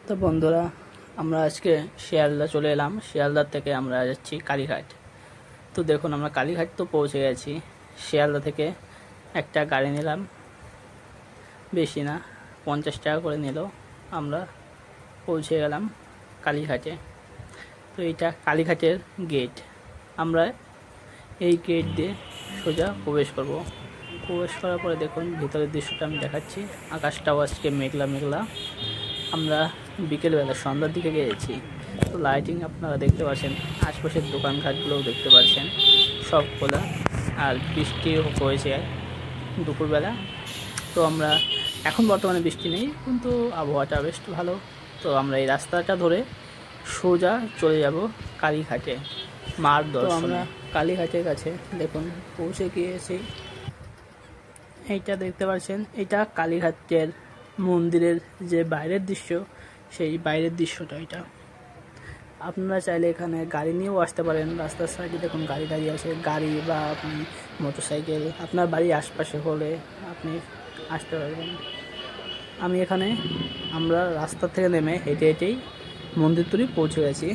তো বন্ধুরা, আমরা আজকে শিয়ালদা চলে এলাম। শিয়ালদা থেকে আমরা যাচ্ছি কালীঘাট। তো দেখুন, আমরা কালীঘাট তো পৌঁছে গেছি। শিয়ালদা থেকে একটা গাড়ি নিলাম, বেশি না, 50 টাকা করে নিল। আমরা পৌঁছে গেলাম কালীঘাটে। তো এইটা কালীঘাটের গেট। আমরা এই গেট দিয়ে সোজা প্রবেশ করব। প্রবেশ করার পরে দেখুন ভিতরের দৃশ্যটা আমি দেখাচ্ছি। আকাশটাও আজকে মেঘলা মেঘলা। আমরা বিকেলবেলা সন্ধ্যার দিকে গিয়েছি। তো লাইটিং আপনারা দেখতে পাচ্ছেন, আশপাশের দোকানঘাটগুলোও দেখতে পাচ্ছেন, সব খোলা। আর বৃষ্টিও হয়েছে দুপুরবেলা। তো আমরা এখন বর্তমানে বৃষ্টি নেই, কিন্তু আবহাওয়াটা বেশ ভালো। তো আমরা এই রাস্তাটা ধরে সোজা চলে যাব কালীঘাটে মার দর্শনে। তো আমরা কালীঘাটের কাছে দেখুন পৌঁছে গিয়েছি। এইটা দেখতে পাচ্ছেন, এটা কালীঘাটের মন্দিরের যে বাইরের দৃশ্য, সেই বাইরের দৃশ্যটা এটা। আপনারা চাইলে এখানে গাড়ি নিয়েও আসতে পারেন। রাস্তার সাইডে দেখুন গাড়ি দাঁড়িয়ে আছে। গাড়ি বা আপনি মোটরসাইকেল আপনার বাড়ির আশপাশে হলে আপনি আসতে পারবেন। আমরা রাস্তা থেকে নেমে হেঁটে হেঁটেই মন্দির তরি পৌঁছে গেছি।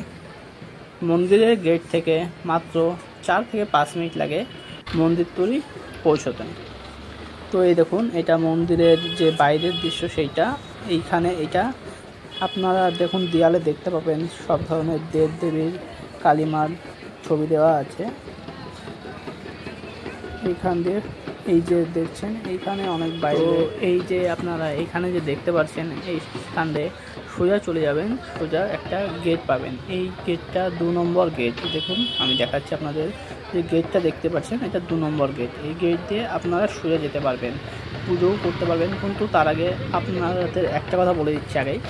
মন্দিরের গেট থেকে মাত্র 4 থেকে 5 মিনিট লাগে মন্দির তরি পৌঁছতে। তো এই দেখুন, এটা মন্দিরের যে বাইরের দৃশ্য সেইটা। এটা আপনারা দেখুন, দেয়ালে দেখতে পাবেন সব ধরনের দেব দেবীর, কালীমার ছবি দেওয়া আছে। এইখান দিয়ে এই যে দেখছেন, এইখানে অনেক বাইরে, এই যে আপনারা এইখানে যে দেখতে পাচ্ছেন, এইখান দিয়ে সোজা চলে যাবেন। সোজা একটা গেট পাবেন। এই গেটটা 2 নম্বর গেট। দেখুন আমি দেখাচ্ছি আপনাদের, যে গেটটা দেখতে পাচ্ছেন, এটা 2 নম্বর গেট। এই গেট দিয়ে আপনারা সোজা যেতে পারবেন, পুজোও করতে পারবেন। কিন্তু তার আগে আপনাদের একটা কথা বলে দিচ্ছি আগেই,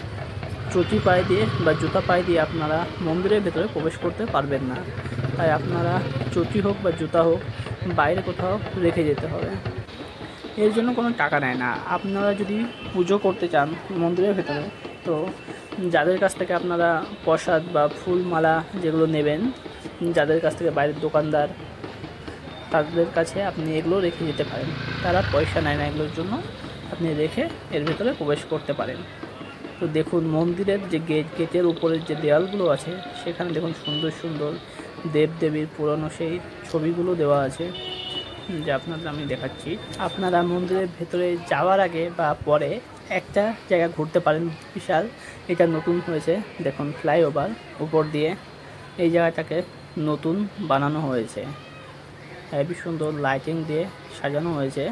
চটি পায়ে দিয়ে বা জুতা পায়ে দিয়ে আপনারা মন্দিরের ভেতরে প্রবেশ করতে পারবেন না। তাই আপনারা চটি হোক বা জুতা হোক বাইরে কোথাও রেখে যেতে হবে। এর জন্য কোনো টাকা নেয় না। আপনারা যদি পুজো করতে চান মন্দিরের ভেতরে, তো যাদের কাছ থেকে আপনারা প্রসাদ বা ফুল মালা যেগুলো নেবেন, যাদের কাছ থেকে বাইরের দোকানদার, তাদের কাছে আপনি এগুলো রেখে যেতে পারেন। তারা পয়সা নেয় না এগুলোর জন্য, আপনি রেখে এর ভেতরে প্রবেশ করতে পারেন। তো দেখুন মন্দিরের যে গেটের উপরের যে দেয়ালগুলো আছে, সেখানে দেখুন সুন্দর সুন্দর দেবদেবীর পুরনো সেই ছবিগুলো দেওয়া আছে, যা আপনাদের আমি দেখাচ্ছি। আপনারা মন্দিরের ভেতরে যাওয়ার আগে বা পরে একটা জায়গা ঘুরতে পারেন, বিশাল। এটা নতুন হয়েছে, দেখুন ফ্লাইওভার উপর দিয়ে এই জায়গাটাকে নতুন বানানো হয়েছে। হেবি সুন্দর লাইটিং দিয়ে সাজানো হয়েছে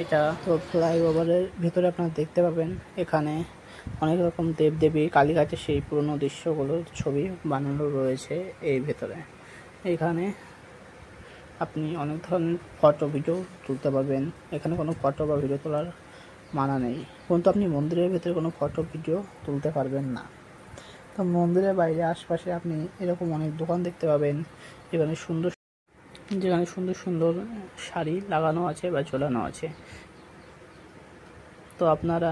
এটা। তো ফ্লাইওভারের ভেতরে আপনারা দেখতে পাবেন, এখানে অনেক রকম দেবদেবী, কালীঘাটের সেই পুরনো দৃশ্যগুলোর ছবি বানানো রয়েছে এই ভেতরে। এখানে আপনি অনেক ধরনের ফটো ভিডিও তুলতে পারবেন। এখানে কোনো ফটো বা ভিডিও তোলার মানা নেই, কিন্তু আপনি মন্দিরের ভেতরে কোনো ফটো ভিডিও তুলতে পারবেন না। তো মন্দিরের বাইরে আশপাশে আপনি এরকম অনেক দোকান দেখতে পাবেন, যেখানে সুন্দর সুন্দর শাড়ি লাগানো আছে বা ঝোলানো আছে। তো আপনারা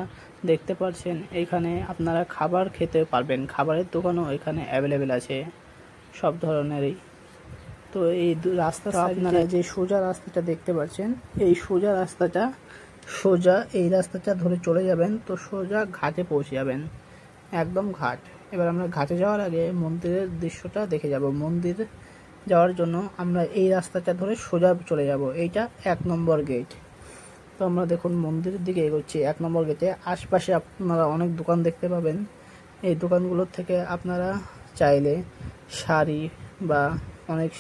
দেখতে পাচ্ছেন, এইখানে আপনারা খাবার খেতে পারবেন। খাবারের দোকানও এখানে অ্যাভেলেবেল আছে সব ধরনেরই। তো এই রাস্তার আপনারা যে সোজা রাস্তাটা দেখতে পাচ্ছেন, এই সোজা রাস্তাটা ধরে চলে যাবেন, তো সোজা ঘাটে পৌঁছে যাবেন, একদম ঘাট। এবার আমরা ঘাটে যাওয়ার আগে মন্দিরের দৃশ্যটা দেখে যাব। মন্দির যাওয়ার জন্য আমরা এই রাস্তাটা ধরে সোজা চলে যাব। এইটা 1 নম্বর গেট। তো আমরা দেখুন মন্দিরের দিকে এগোচ্ছি। 1 নম্বর গেটে আশপাশে আপনারা অনেক দোকান দেখতে পাবেন। এই দোকানগুলোর থেকে আপনারা চাইলে শাড়ি বা অনেক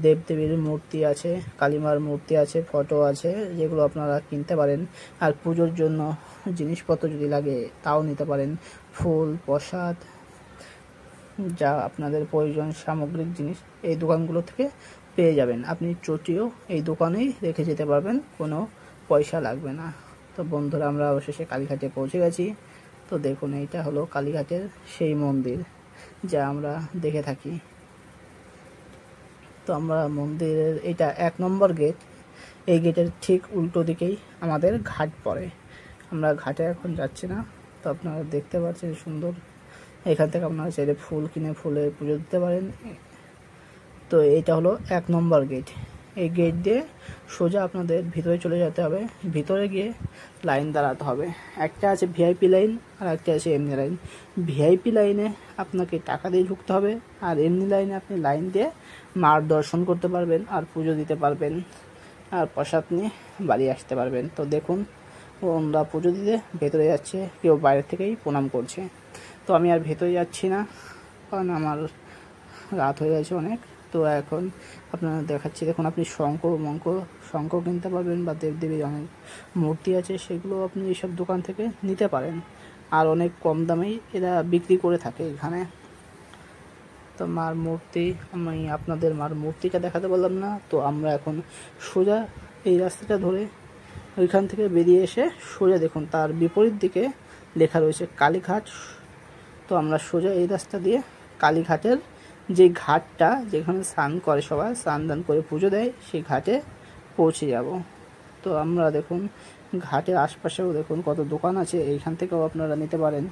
দেবদেবীর মূর্তি আছে, কালীমার মূর্তি আছে, ফটো আছে, যেগুলো আপনারা কিনতে পারেন। আর পুজোর জন্য জিনিসপত্র যদি লাগে তাও নিতে পারেন। ফুল, প্রসাদ, যা আপনাদের প্রয়োজন সামগ্রিক জিনিস এই দোকানগুলো থেকে পেয়ে যাবেন। আপনি চটিও এই দোকানেই রেখে যেতে পারবেন, কোনো পয়সা লাগবে না। তো বন্ধুরা, আমরা অবশেষে কালীঘাটে পৌঁছে গেছি। তো দেখুন, এইটা হলো কালীঘাটের সেই মন্দির যা আমরা দেখে থাকি। তো আমরা মন্দিরের, এটা 1 নম্বর গেট। এই গেটের ঠিক উল্টো দিকেই আমাদের ঘাট পড়ে। আমরা ঘাটে এখন যাচ্ছি না। তো আপনারা দেখতে পাচ্ছেন সুন্দর, এখান থেকে আপনারা চাইলে ফুল কিনে ফুলের পুজো দিতে পারেন। তো এইটা হলো 1 নম্বর গেট। এই গেট দিয়ে সোজা আপনাদের ভিতরে চলে যেতে হবে। ভিতরে গিয়ে লাইন দাঁড়াতে হবে। একটা আছে ভিআইপি লাইন আর একটা আছে এমনি লাইন। ভিআইপি লাইনে আপনাকে টাকা দিয়ে ঢুকতে হবে, আর এমনি লাইনে আপনি লাইন দিয়ে মার দর্শন করতে পারবেন আর পুজো দিতে পারবেন আর প্রসাদ নিয়ে বাড়ি আসতে পারবেন। তো দেখুন ওরা পুজো দিতে ভেতরে যাচ্ছে, কেউ বাইরে থেকেই প্রণাম করছে। তো আমি আর ভেতরে যাচ্ছি না, কারণ আমার রাত হয়ে গেছে অনেক। তো এখন আপনারা দেখাচ্ছি, দেখুন আপনি শঙ্খ কিনতে পারবেন, বা দেবদেবীর অনেক মূর্তি আছে, সেগুলো আপনি এইসব দোকান থেকে নিতে পারেন, আর অনেক কম দামেই এরা বিক্রি করে থাকে এখানে। তো মার মূর্তি, আমি আপনাদের মার মূর্তিটা দেখাতে পারলাম না। তো আমরা এখন সোজা এই রাস্তাটা ধরে ওইখান থেকে বেরিয়ে এসে সোজা দেখুন তার বিপরীত দিকে লেখা রয়েছে কালীঘাট। তো আমরা সোজা এই রাস্তা দিয়ে কালীঘাটের যে ঘাটটা, যেখানে স্নান করে সবাই, স্নান দান করে পুজো দেয়, সেই ঘাটে পৌঁছে যাব। তো আমরা দেখুন ঘাটের আশপাশেও দেখুন কত দোকান আছে, এইখান থেকেও আপনারা নিতে পারেন,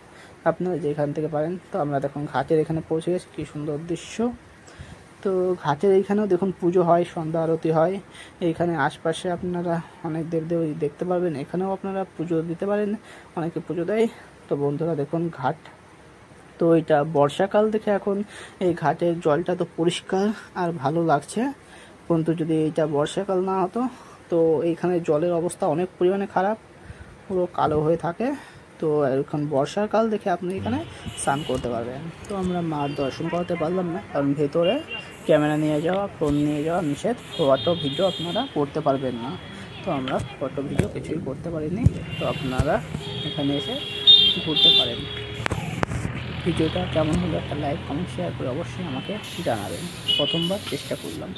আপনারা যেখান থেকে পারেন। তো আমরা দেখুন ঘাটের এখানে পৌঁছে গেছি, কী সুন্দর দৃশ্য। তো ঘাটের এইখানেও দেখুন পুজো হয়, সন্ধ্যা আরতি হয়। এইখানে আশপাশে আপনারা অনেক দেবদেবী দেখতে পারবেন, এখানেও আপনারা পুজো দিতে পারেন, অনেকে পুজো দেয়। তো বন্ধুরা দেখুন ঘাট, তো এটা বর্ষাকাল দেখে এখন এই ঘাটের জলটা তো পরিষ্কার আর ভালো লাগছে, কিন্তু যদি এটা বর্ষাকাল না হতো তো এইখানে জলের অবস্থা অনেক পরিমাণে খারাপ, পুরো কালো হয়ে থাকে। তো এখন বর্ষাকাল দেখে আপনি এখানে স্নান করতে পারবেন। তো আমরা মার দর্শন করতে পারলাম না, কারণ ভেতরে ক্যামেরা নিয়ে যাওয়া, ফোন নিয়ে যাওয়া নিষেধ, ফটো ভিডিও আপনারা করতে পারবেন না। তো আমরা ফটো ভিডিও কিছুই করতে পারিনি। তো আপনারা এখানে এসে ঘুরতে পারেন। ভিডিওটা কেমন হলো একটা লাইক, কমেন্ট, শেয়ার করে অবশ্যই আমাকে জানাবেন। প্রথমবার চেষ্টা করলাম।